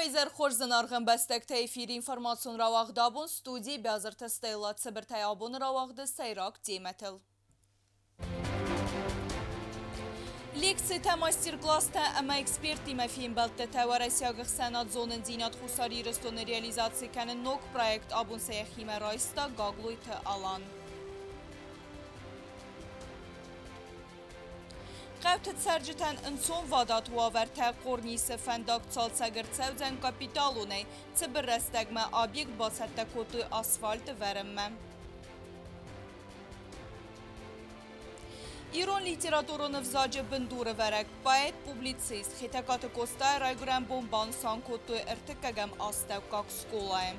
Вейзер Хорзен Арген Бестек Тейфир информацион Равахдабун студии Бязар Тестейла Цибертай Абун Равахды Сейрак Диметил. Лекция мастер-класста ама эксперт Тимофеем Белтетева Россиягых Сенат зонын Зинат Хусари Рыстоны реализации кәнін ног проект Абун Саяхиме Райста Гаглуйты Алан. Qevtet serciten inson vadat vaverte qornisi fendak çalsagır çevzen kapitalune çibir restegme obyekt basette kotu asfalt verenme. İran literaturunu vzacı binduru verek poet publicist hitekatı kosta rayguren bomban san kotu irtikegem astevkak skolayım.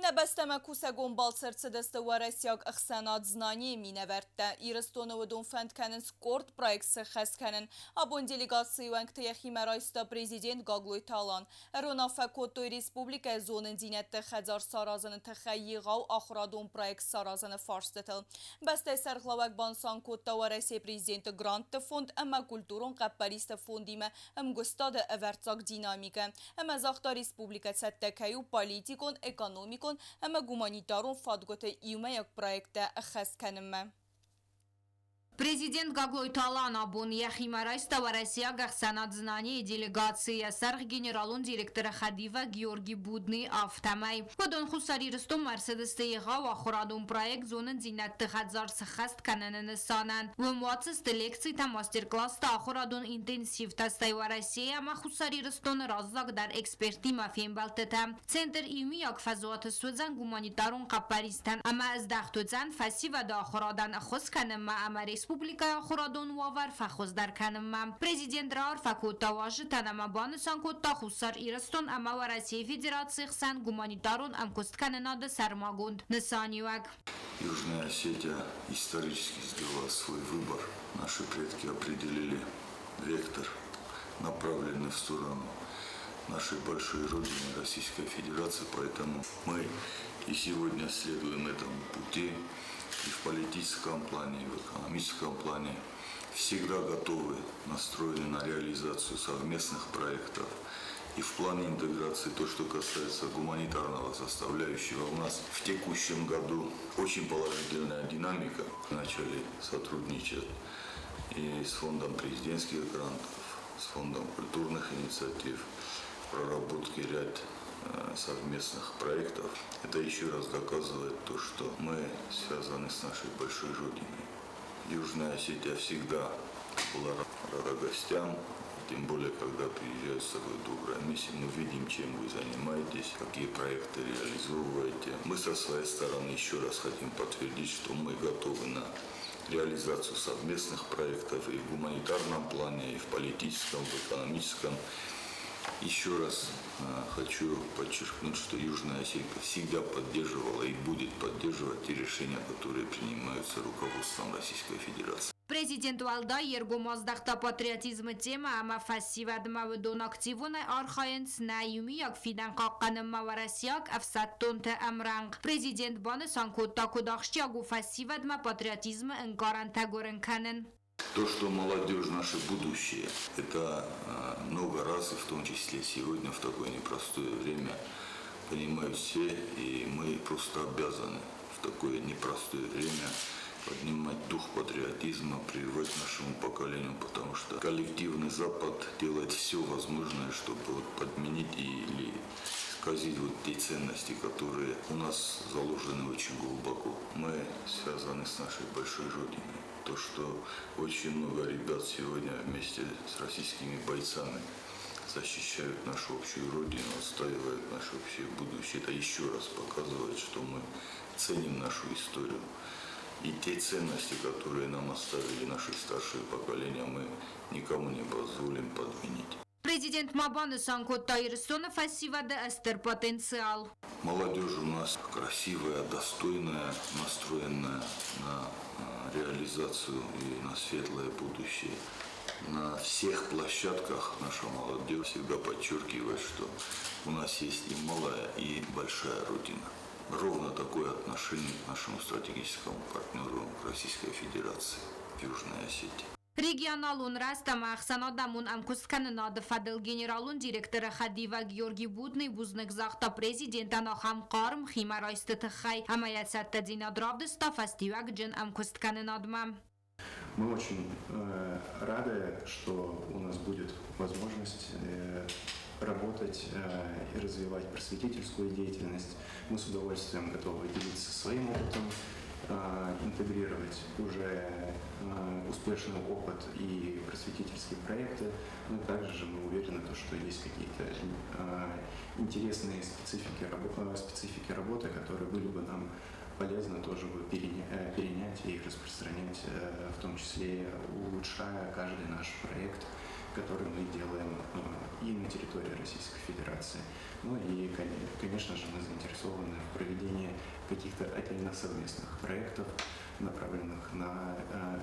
Небестема кусагон балцерцы дестева Россияг Ахсенат знание миневерте. Ирыстоновы дон фендкенен скорт проексы хэскенен. Абон делегации вангтаяхиме Райста президент Гаглуй Талан. Ронафа Котой Республика зонын зинетті хадзар саразаны тхайигау ахрадон проект саразаны фарстетел. Бесте сарглавак бансан Коттава Россия президенты гранты фонд ама культурон қаппариста фондиме мгустады эвертзак динамика. Ама захта республика цеттекаю политикон, экономикон اما гуманитарон фадгота июмаяк проекта хэскенemme. Президент Гаглуй Талан Абун Яхиме Райста Россия Сенат знание делегации сарх генералун директора Хадива Георгий Будный Автомай. Подон Хусари Рыстом Мерседес Тейга Вахурадун проект зонын зинетті хадзар сахаст кананын санан. Вымуатсыз лекции та мастер-класс та Ахурадун интенсив тастайва Россия ама Хусари Рыстон раззак дар эксперти Мафем Балтетам. Центр имияк фазуаты Суэзан гуманитарун капаристан ама издахтуцан фасива да Ахурадан ахус канема ама Республика Хурадон Вавар фахоздар канымам. Президент Раур Факута важы танама банысан котта хусар Ирастон ама Россия Федерации хсан гуманитарун амкост каненады сармагунд. Нысанивак. Южная Осетия исторически сделала свой выбор. Наши предки определили вектор, направленный в сторону нашей большой родины Российской Федерации. Поэтому мы и сегодня следуем этому пути. И в политическом плане, и в экономическом плане всегда готовы, настроены на реализацию совместных проектов. И в плане интеграции, то, что касается гуманитарного составляющего, у нас в текущем году очень положительная динамика. Начали сотрудничать и с фондом президентских грантов, с фондом культурных инициатив, в проработке ряд совместных проектов. Это еще раз доказывает то, что мы связаны с нашей большой родиной. Южная Осетия всегда была рада гостям, тем более, когда приезжают с такой доброй миссией, мы видим, чем вы занимаетесь, какие проекты реализовываете. Мы со своей стороны еще раз хотим подтвердить, что мы готовы на реализацию совместных проектов и в гуманитарном плане, и в политическом, в экономическом. Еще раз хочу подчеркнуть, что Южная Осетия всегда поддерживала и будет поддерживать те решения, которые принимаются руководством Российской Федерации. Президент Валда ергомаздахта патриотизм тема ама фассивадма вдон активуна архаенс наюми як фидан какканыма варасяк афсаттонте амранг. Президент баны санкотта кудахщагу фассивадма патриотизм инкаранта горенканен. То, что молодежь наше будущее, это много раз, и в том числе сегодня, в такое непростое время, понимают все, и мы просто обязаны в такое непростое время поднимать дух патриотизма, прививать нашему поколению, потому что коллективный Запад делает все возможное, чтобы подменить или исказить те ценности, которые у нас заложены очень глубоко. Мы связаны с нашей большой родиной. То, что очень много ребят сегодня вместе с российскими бойцами защищают нашу общую родину, отстаивают наше общее будущее, это еще раз показывает, что мы ценим нашу историю. И те ценности, которые нам оставили наши старшие поколения, мы никому не позволим подменить. Президент Мабаны Санкотта Ирсона фассивада эстер потенциал. Молодежь у нас красивая, достойная, настроенная на реализацию и на светлое будущее. На всех площадках наша молодежь всегда подчеркивает, что у нас есть и малая, и большая родина. ровно такое отношение к нашему стратегическому партнеру Российской Федерации в Южной Осетии. Регионалун растама Ахсанадамун Амкускан Надфадел генералун директора Хадива Георгий Будный Бузных захта президента Нахам Карм Химарайсты Тхай Амаяцатта Динадравдыста Фастивак Джин Амкускан Надма. Мы очень рады, что у нас будет возможность работать и развивать просветительскую деятельность. Мы с удовольствием готовы делиться своим опытом, интегрировать уже успешный опыт и просветительские проекты. Но также мы уверены, что есть какие-то интересные специфики работы, которые были бы нам полезно тоже бы перенять и распространять, в том числе улучшая каждый наш проект, который мы делаем и на территории Российской Федерации. Ну и, конечно же, мы заинтересованы в проведении каких-то отдельных совместных проектов, направленных на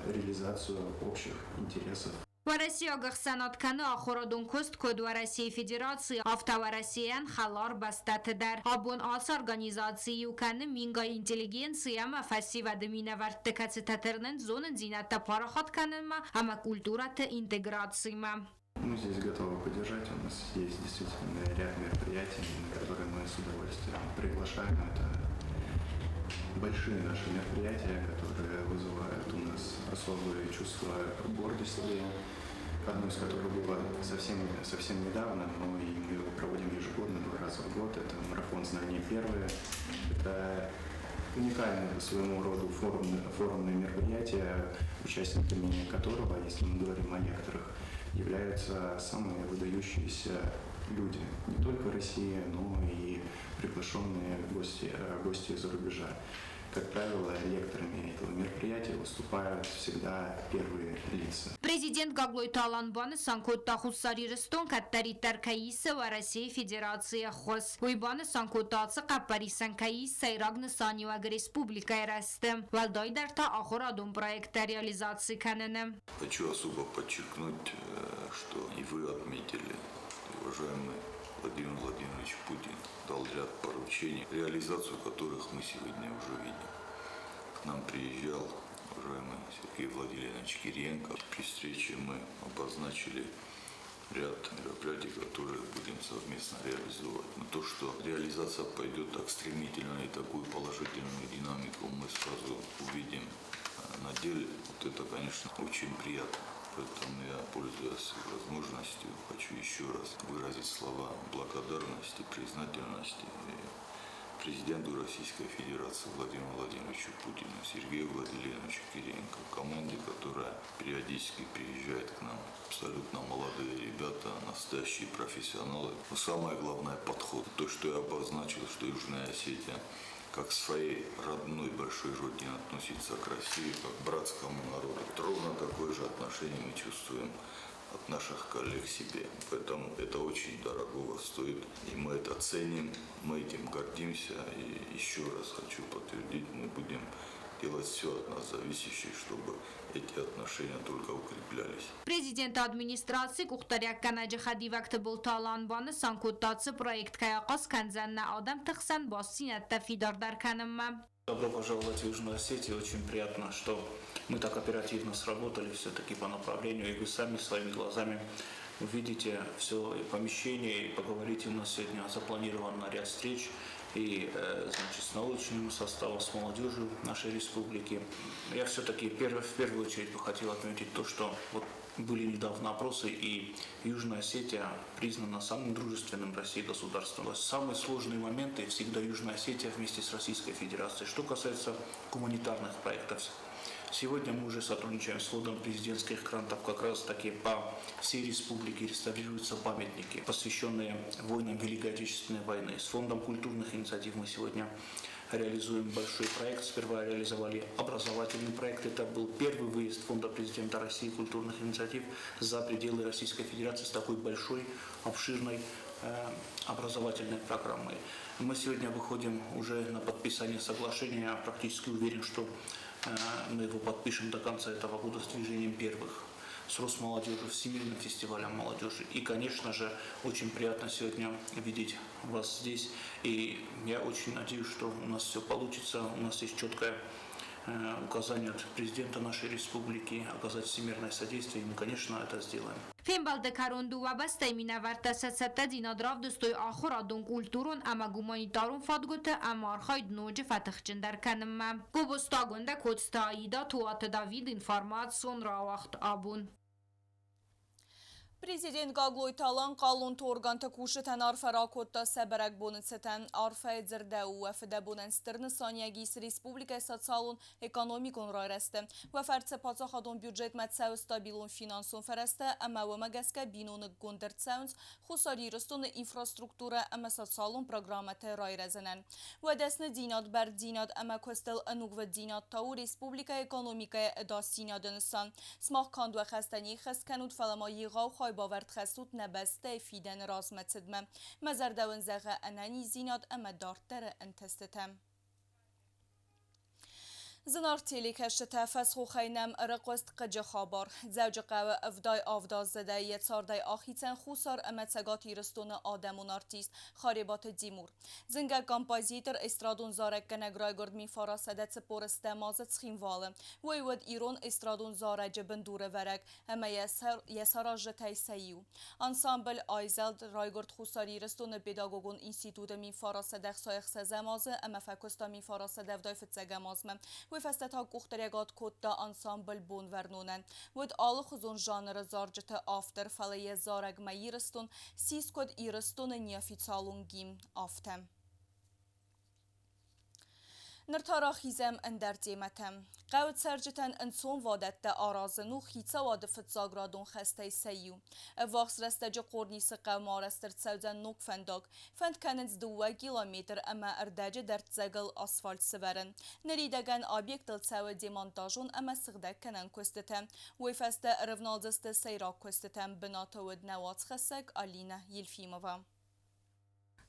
реализацию общих интересов. Россия санатканы ахородун куст код России Федерации автоварасиян халар бастатыдар. Абон ас организации юканы минга интеллигенция ама фасива деминаварты кацитатернен зонен зината парахат канема ама культурата интеграцима. Мы здесь готовы поддержать. У нас есть действительно ряд мероприятий, на которые мы с удовольствием приглашаем. Это большие наши мероприятия, которые вызывают у нас особое чувство гордости. Одно из которых было совсем недавно, но и мы его проводим ежегодно, 2 раза в год. Это марафон «Знания первые». Это уникальное по своему роду форумное мероприятие, участниками которого, если мы говорим о некоторых, являются самые выдающиеся люди, не только в России, но и приглашенные гости из-за рубежа. Как правило, лекторами этого мероприятия выступают всегда первые лица. Президент Гаглой Таланбаны Санкотта Хуссариристон Каттари Таркаиса в России Федерации Хос. Уйбаны Санкоттацы Капари Санкаиса Ирагны Санюаг Республика Ирастем. Валдай Дарта Ахорадум проекта реализации Канене. Хочу особо подчеркнуть, что и вы отметили, уважаемый Владимир Владимирович Путин дал ряд поручений, реализацию которых мы сегодня уже видим. К нам приезжал уважаемый Сергей Владимирович Кириенко. При встрече мы обозначили ряд мероприятий, которые будем совместно реализовывать. Но то, что реализация пойдет так стремительно и такую положительную динамику мы сразу увидим на деле, вот это, конечно, очень приятно. Поэтому я, пользуясь возможностью, хочу еще раз выразить слова благодарности, признательности президенту Российской Федерации Владимиру Владимировичу Путину, Сергею Владимировичу Кириенко, команде, которая периодически приезжает к нам. Абсолютно молодые ребята, настоящие профессионалы. Но самое главное – подход. То, что я обозначил, что Южная Осетия как к своей родной большой родине относится к России, как к братскому народу. Ровно такое же отношение мы чувствуем от наших коллег к себе. Поэтому это очень дорогого стоит, и мы это ценим, мы этим гордимся. И еще раз хочу подтвердить, мы будем делать все от нас зависящее, чтобы эти отношения только укреплялись. Президент администрации Кухтаряк Канаджи Хадивакты был Таланбаны Санкуттацы проект Каякас Канзанна Адам Тахсан Боссинатта Фидардар Канамма. Добро пожаловать в Южную Осетию. Очень приятно, что мы так оперативно сработали все-таки по направлению, и вы сами своими глазами увидите все помещение, и поговорите. У нас сегодня запланирован ряд встреч и с научным составом, с молодежью нашей республики. Я все-таки в первую очередь бы хотел отметить то, что вот были недавно опросы, и Южная Осетия признана самым дружественным в России государством. Самые сложные моменты всегда Южная Осетия вместе с Российской Федерацией. Что касается гуманитарных проектов, сегодня мы уже сотрудничаем с фондом президентских грантов. Как раз таки по всей республике реставрируются памятники, посвященные воинам Великой Отечественной войны. С фондом культурных инициатив мы сегодня реализуем большой проект. Сперва реализовали образовательный проект. Это был первый выезд фонда президента России культурных инициатив за пределы Российской Федерации с такой большой, обширной образовательной программой. Мы сегодня выходим уже на подписание соглашения. Я практически уверен, что мы его подпишем до конца этого года с движением первых с Росмолодежью, Всемирным фестивалем молодежи. И, конечно же, очень приятно сегодня видеть вас здесь. И я очень надеюсь, что у нас все получится. У нас есть четкое указание от президента нашей республики оказать всемирное содействие, и мы, конечно, это сделаем. Фембалде карунду вабасте минаварта сетсепте динадрав дستوی آخر دون کولتورون اما گومانیتارون فادگوته اما آرخاید نوج فتخچن در کنم گوبستاگونده کودستاییدا توات داوید информацион راوخت آبون Президент Гаглойталан қалун торганты кушетен арфара котта сәбірәк бонынсетен арфа едзірдәу вәфіде бонынстырны саниягис республика социалун экономикун райрәсті. Вәфәртсе пацахадун бюджет мәтсәу стабилун финансун фәрәсті, әмә вәмәгәске бинуны гондыртсәунс, хусари рыстуны инфраструктура әмә социалун программаты райрәзінен. Вәдәсні динат бәр динат әмә көстіл әнугвы динат тау республика экономика эда синядынысан. Смақ кандуа хәстәне хәскәнут фәлама еғау باورد خسود نبسته فیدن راز متدمه مزر دون زغه انانی زیناد اما دارتر انتستتم زنار تیلی کشته فسخو خینم رقوست قجه خابار زوج قوه افدای آفداز زده یه تاردای آخیتن خوصار امتسگاتی رستون آدمون آرتیست خاریبات دیمور زنگه کامپازیتر استرادون زارک گنگرای گرد می فاراسده تپورسته مازد سخیمواله ویود ایرون استرادون زارج بندور ورک اما یه سراج تیسیو انسامبل آیزلد رایگرد خوصاری رستون پیداگوگون انستیتوت می فاراسده خسایخ سزمازه اما فکستا می فاراسده افدای فتسگه مازمه وفستت ها گختریگات کد دا انسامبل بون ورنونن ود آل خزون جانر زارجت آفتر فلی زارگ میرستون سیس کد ایرستون نیافیتالون گیم آفتم نرتارا خیزم اندر دیمتم قوت سرجتن انسون وادت دا آرازنو خیتا وادفت زاگرادون خسته سیو واقس رستج قرنیس قوما رستر تسودن نوک فنداگ فند کننز 2 کیلومتر اما اردج در تزگل اسفالت سورن نریدگن آبیک دل تسو دیمانتاجون اما سغدک کنن کستتم ویفست رونالدست سیراک کستتم بناتود نوات خسک آلینا یلفیموام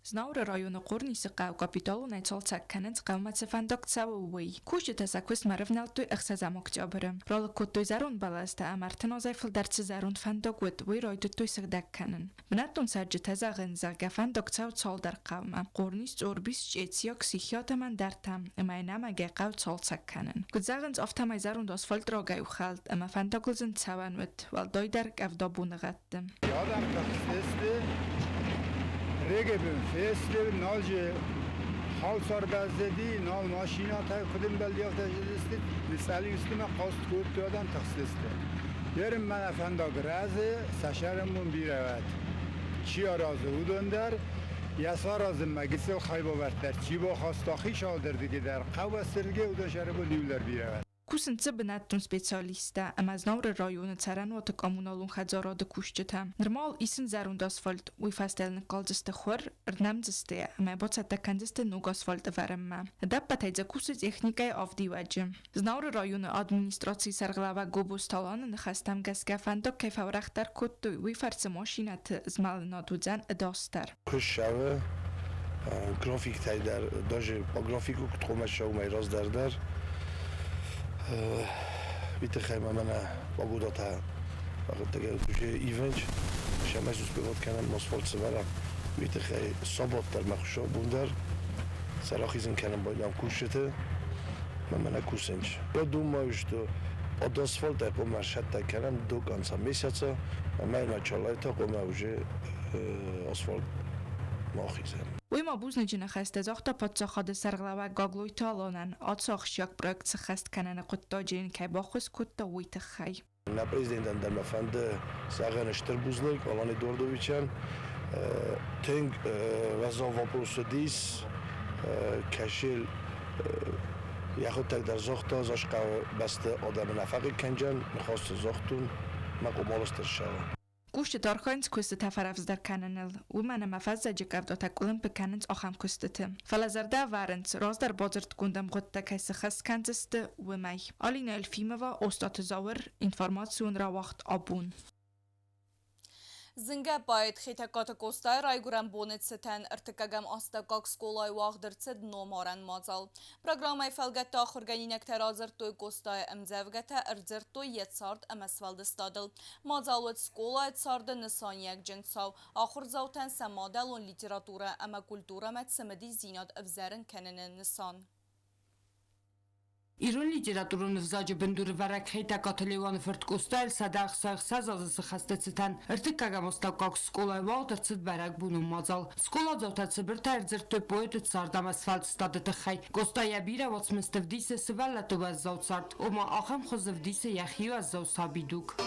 Знаура района Корнисы қау капиталу найцолца кенец қаумацы фандок цауэй. Кушите закус маравнал той ахсазам октябры. Ролы кот той зарун баласта амартын озайфыл дарцы зарун фандок вэд вэй ройды той сагдак кенен. Бнаттун саджи тазагын зарга фандок цау цолдар қаума. Корнис орбис чецьёк сихётаман дартам. Эмайнамаге қау цолца кенен. Гудзагынз офтамай зарун дос фольдрогай ухалд. Ама фандоклзын цаван вэд. Вал дойдарк авдобунагатты. رگبیم فستر نالجه حال سر بزدی نال ماشینا تا خودم بلیافت جدیستی مثالی استم قاست کود دادن تخصیسته بریم من افنداگ رازه سشرمون بیرود چی رازه بودن در یسا رازه مگیسل خیبا ورتر چی با خواستاخی شال در دیگه در قوه سرگه و داشره نیولر بیرود Кусынцы бынаттун специалиста, ама знауры районы царануаты коммуналун хадзарады кушчыта. Нормал исин зарунда асфальт, уйфастелны калзысты хор, рнамзысты, ама боцатта кандысты нуг асфальт варымма. Даппа тайдза кусы техникай авдиваджы. Знауры районы администрации сарглава гобусталаны нахастам газга фандок кайфаврахтар коттуй, уйфарцы машинаты змалынадудзан эдастар. Кушшавы, график тайдар, даже по графику ктхомашау майраз дардар. Витахай мамана погодата фақат агар душе ивенч шамас успевот канам асфальт севара витахай собот дар махуша бундар сарахизин канам бойдам кушете мамана кусенч я думаю что от асфальта по маршрута канам до конца месяца мама начала это кома уже асфальт махизем Уйма бузнычына хәсте зохта подсохады сарглава Гаглойталонан отсохшак проект сахаст канана кутто жин кайбахус кутто уйтахай. На президентан дамафанды саганыштыр бузнык Аланы Дордовичан тенг разом вопросы дис кашил яхот так дар зохта зашка басты адам нафаги канжан михост зохтун мақомалыстыр шава. Кушчы тархайнц көсті тафаравздар кананыл. Умана мафазза жекавда такулын пеканынц охам көстіті. Фалазарда варынц раздар базырт гундам ғотта кайсы хас канцысты умай. Алина Эльфимова, Остаты Зауыр, информацион равахт абун. Zınga bayit xitaqat kostay rayguran bonet seten irtikagam astakak skolay wağdırtsid nomaran mazal. Programay felgetta xurganinek terazırtoy kostay emzevgete irzirtoy yetsard emesvalde stadil. Mazalwet skolay tsardı nisan yek cinsav. Axur zavten semadel literatura ama kultura met semedi zinad evzerin keninin nisan. İran literaturun vzacı binduri varak xeyta katılıyvanı fırt kostar sadaq sağ zazısı xastetsiten irtikagam astakak skolay wağdırtsid varak bunun mazal. Skola zavtatsı bir terzirtoy poetit sardam asfalt stadı xay. Kostaya bira vatsmistevdise sivallatı vaz zavtsart. Oma axam xozevdise yaxi vaz zav sabiduk.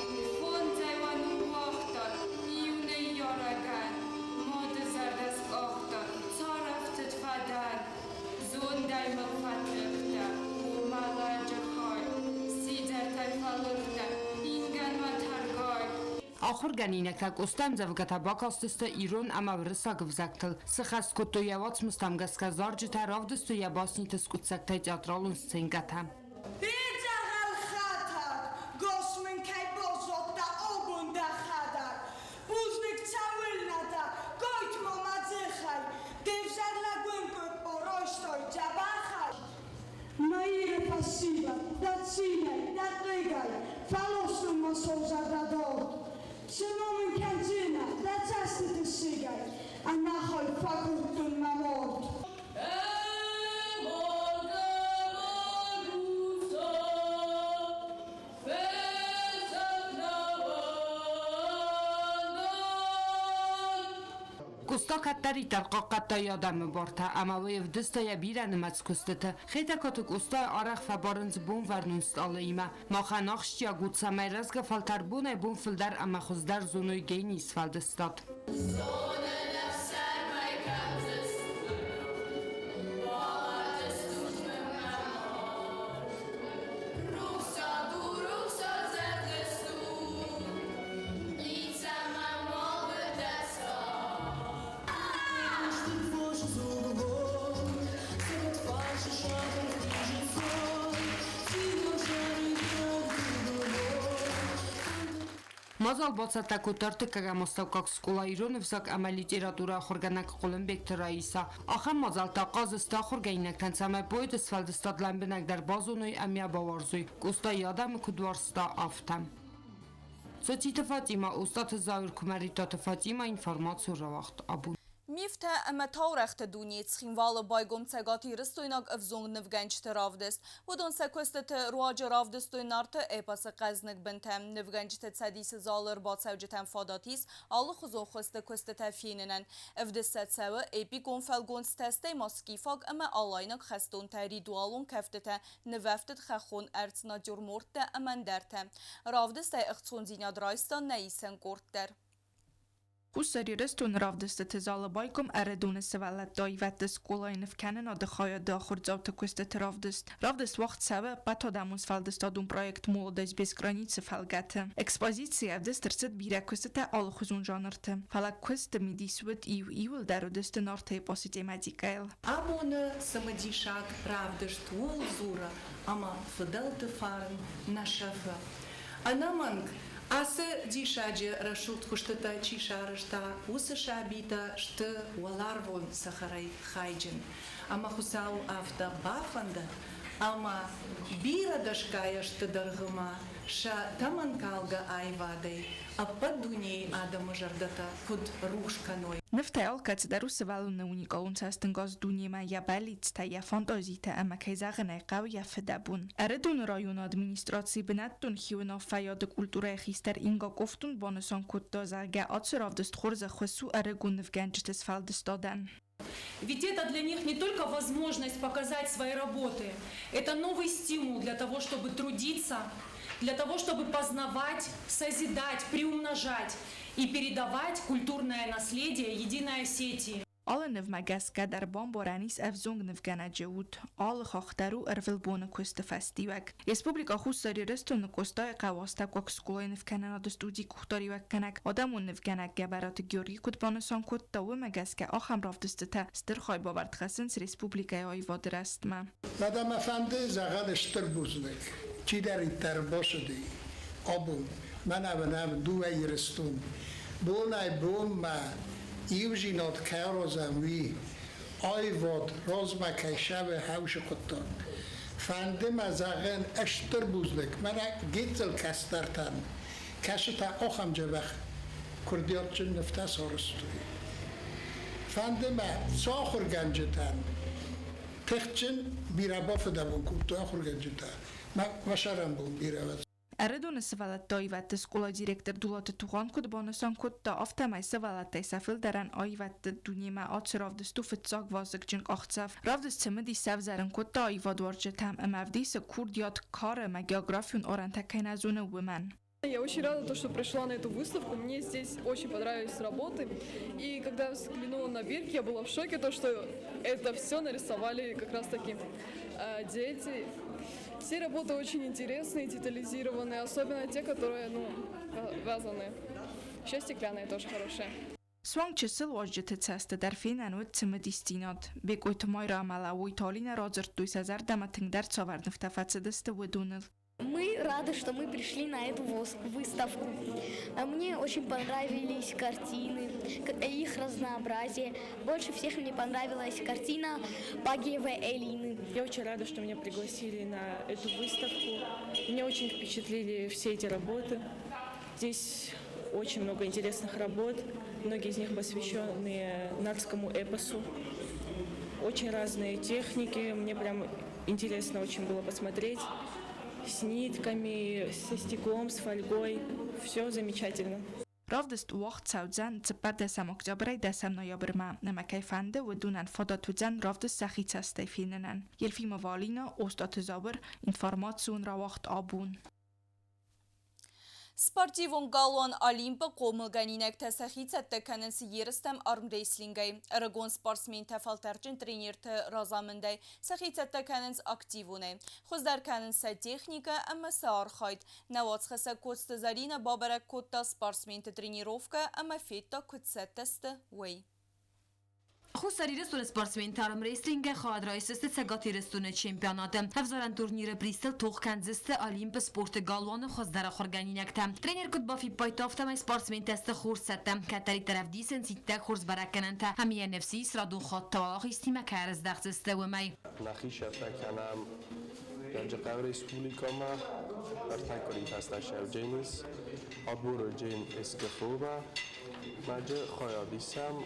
Ахур ганинекак устам завгата бакастыста Ирон ама врысак взактыл. Сыхаст кото явац мустам газказарджи таравдысту ябасниты скутсактай театралун сценгата. Ze noemen Kenzina, dat is het te zeggen. En dan ga ik pakken toen mijn woord. Kusta kattari tarqaqatta yadamı barta ama vevdista ya biranı matskustata. Xeta katuk usta araq fabarınz bun varnunst alayma. Maxa naxşya gutsa mayrazga faltarbuna bun fildar ama xuzdar zonoy geyni isfaldistat. Mazal batsata kotartı kagamostavkak skola İran vsak ama literatura xurganak Qolunbek Raisa. Axam mazal taqaz ista xurgaynaktan samay boyd isfaldistadlan binak dar bazonoy amya bavarzoy. Kosta yadam kudvarsta aftam. Sotita Fatima ustat Zaur Kumaritat Fatima informatsiyo ravaqt abun. Mifte ama taurecht duniet schinwale baigom cegati ristoinak avzong nivgench ravdest. Wadon sekwestet ruaja ravdestoy narte epase qaznik bintem nivgench tsadis zaler batsevjetem fadatis alle khuzon khoste kwestet fienenen. Evdeset sewe epi gonfelgon teste maskifag ama alaynak khaston tari dualon kaftete niveftet khkhon ertsna jurmorte amanderte. Ravdest ikhson zinad raistan neisen korter. Kusari restun ravdeste tezala baykom eredun sevalat daivat skolayn fkanen ad khaya dakhur zavta kustet ravdest. Ravdest waqt sava patadamus faldestadun projekt Молодость без границ falgate. Ekspozitsiya evdesterset bira kustete al khuzun janrte. Falak kust midiswet iul darudest narte posite madikael. Amone samadishak ravdest wulzura ama fadelt fahren na shafa. Anamang Асы дишаджи рашут хуштата чишарышта усы шабита шты валарвон сахарай хайджин. Ама хусау авто бафанда, ама бира дашкая шты даргыма, ша таманкалга айвадей, а под дуней адама жардата под рушканой. Nefteal kad darusse valune unikalun cesten gaz dunyema ja belitsta ja fantazita ama kejzagene qaw ja fedabun. Eredun rajon administracji benattun hiwna fajad kultura hister inga koftun bonesan kuttoza ga atsuravdest khorza khsu eregun vganjtes faldestodan. Ведь это для них не только возможность показать свои работы, это новый стимул для того, чтобы трудиться, для того, чтобы познавать, созидать, приумножать и передавать культурное наследие Единой Осетии. Alle nevmagaska dar bomboranis evzong nevgana jewut. Alle khachtaru ervilbone kuste festiwak. Respublika khusari restun kosta qawasta kok skolayn nevkana ad studi kuhtari wakanak. Adamun nevgana gabarat gyori kutbanesan kutta و magaska akham rafdistata stir khay bavard khasins respublika ay vadrastma. Madam efendi zagal shtir buznek. Ki der iter boshdi. Abun. Man avnav du ayristun. Bunai bumma iuzinot kairozamwi ayvod rozma kayshabe haush quttan. Fandim azagen ashtar buzlik. Mana gitzel kastartan. Kashta okham jabakh. Kurdiyatçın neftas orustui. Fandim sakhur ganjetan. Tekçin birabaf dabun kutu akhur ganjetan. Ma washaram bun birabat. Eredon savalat toivat skola direktor Dulat Tugan kod bonusan kod ta aftamai savalat safil daran aivat dunima atsrav de stufet zag vazak jink 8 rav de semedi savzaran kod ta aivad warjetam amavdi se kurdiat kare ma geografiun orientakena zone women. Я очень рада, что пришла на эту выставку. Мне здесь очень понравились работы. И когда я взглянула на бирки, я была в шоке, что это все нарисовали как раз таки дети. Все работы очень интересные, детализированные, особенно те, которые, вязаные. Еще стеклянные тоже хорошие. Swang chisel wajjete teste der finan ut semedistinat. Bek oitomayra amala u Italina rozer 2019 der цовар нефтафацедесте wedunel. Мы рады, что мы пришли на эту выставку. Мне очень понравились картины, их разнообразие. Больше всех мне понравилась картина Багиевой Элины. Я очень рада, что меня пригласили на эту выставку. Меня очень впечатлили все эти работы. Здесь очень много интересных работ. Многие из них посвящены нардскому эпосу. Очень разные техники. Мне прям интересно очень было посмотреть. С нитками, со стеклом, с фольгой. Все замечательно. Ravdest wacht saudzan tsepar desam oktober desam noyabr ma namakay fande wedunan fodatudzan ravdest sakhitsaste finenan. Yelfi mavalina ostat zabr informatsiyon ra wacht abun. Спортивон галуан Олимпа қолмылганинек тәсәхицәтті кәнінсі ерістім армрейслингай. Рагон спортсмен тәфалтарчын тренерті разамындай сәхицәтті кәнінс активуны. Хоздар кәнінсі техника әмісі архайд. Навацқысы көтсті зарина бабарак көтті спортсменті тренировка әмі фетті көтсәттісті вей. Խուսարի ռեստորան սպորտսմեն տարում ռեյսլինգը խոհad ռայսըստը ծագատի ռեստորանը չեմպիոնատը հավզարան տուրնիրը բրիստել թող կանձստը Олимпը սպորտը գալուանը խոզդարը խորգանինյակտը տրեներ կուտբաֆի պայտավտամայ սպորտսմեն տեստը խուրսատը կատարի տարավդիսն սիտտակ խուրս բարականանտը համի NFC սրադուն խոտ տավաղ իստիմա կայրս դաղձստը վմայ Նախի շատականամ Ջակավ ռեսպուլիկամա արտակորի հաստաշավ ջենիս ադբորը ջեն էսկեֆոբա մաջը խոյադիսամ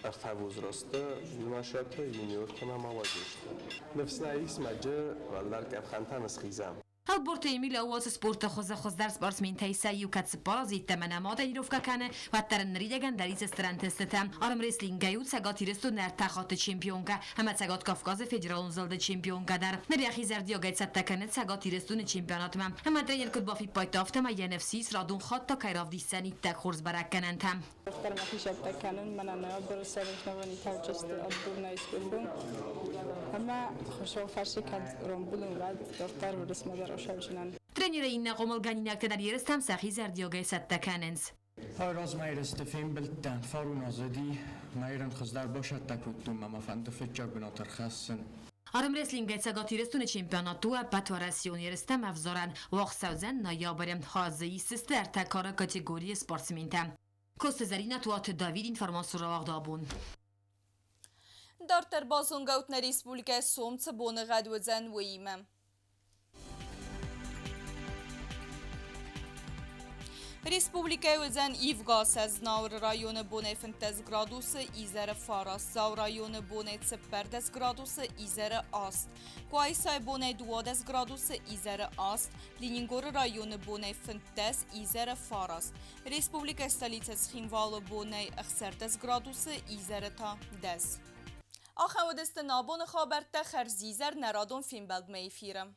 ارتباط راسته نمایشات یونیور کنم آوازشته نفس نایس مجه والدار که افخانتان اسخیزم هالبورت ایمیل آواز سپورت خوز در سپورتسمن تایسا یوکت سپارازی تمنامات ایروفکا کنه و ترن ریدگن دریز استرانتستم آرم ریسلینگ گیود سگاتی رستو نر تخات چمپیونگا همه سگات کافکاز فدرال زلد چمپیونگا در نریخی زردیا گیت ستکنه سگاتی رستو چمپیونات من همه ترینر کد بافی پایتافت ما ینفسیس رادون خاط تا کیراف دیسانی تک خورز برکنن تام دختر مخیشت تکنن من انا برسرش نوانی تاجست ادبور نایسکولم همه خوشحال فرشی کد رامبولم بعد دختر برسم Trenere inne qo'milganingakda dar yeristam saxiy zardioga sattakanens. Hayroz mayriste filmbilden farun azadi mayran qizlar boshadda kuttum mama fanda fetjar binotar xassin. Arm wrestling tsagati restune championatu patvarasiyon yeristam avzoran waqsauzen noyabrem hazi sister takara kategoriya sportsmenta. Kostezarina tuat David informasyon ravagdabun. Darter bazongautna Respublika Somce bone gadwzen weime. Respublika özən İvqasəz Naur rayonu bone 15 gradusu izərə Faras, Zav rayonu bone 14 gradusu izərə Ast, Kuaysay bone 20 gradusu izərə Ast, Leningor rayonu bone 15 izərə Faras, Respublika stolica Xinvalı bone 14 gradusu izərə ta Des. Axavodeste nabon xaberdə xərzizər nəradon film bəldmə efirəm.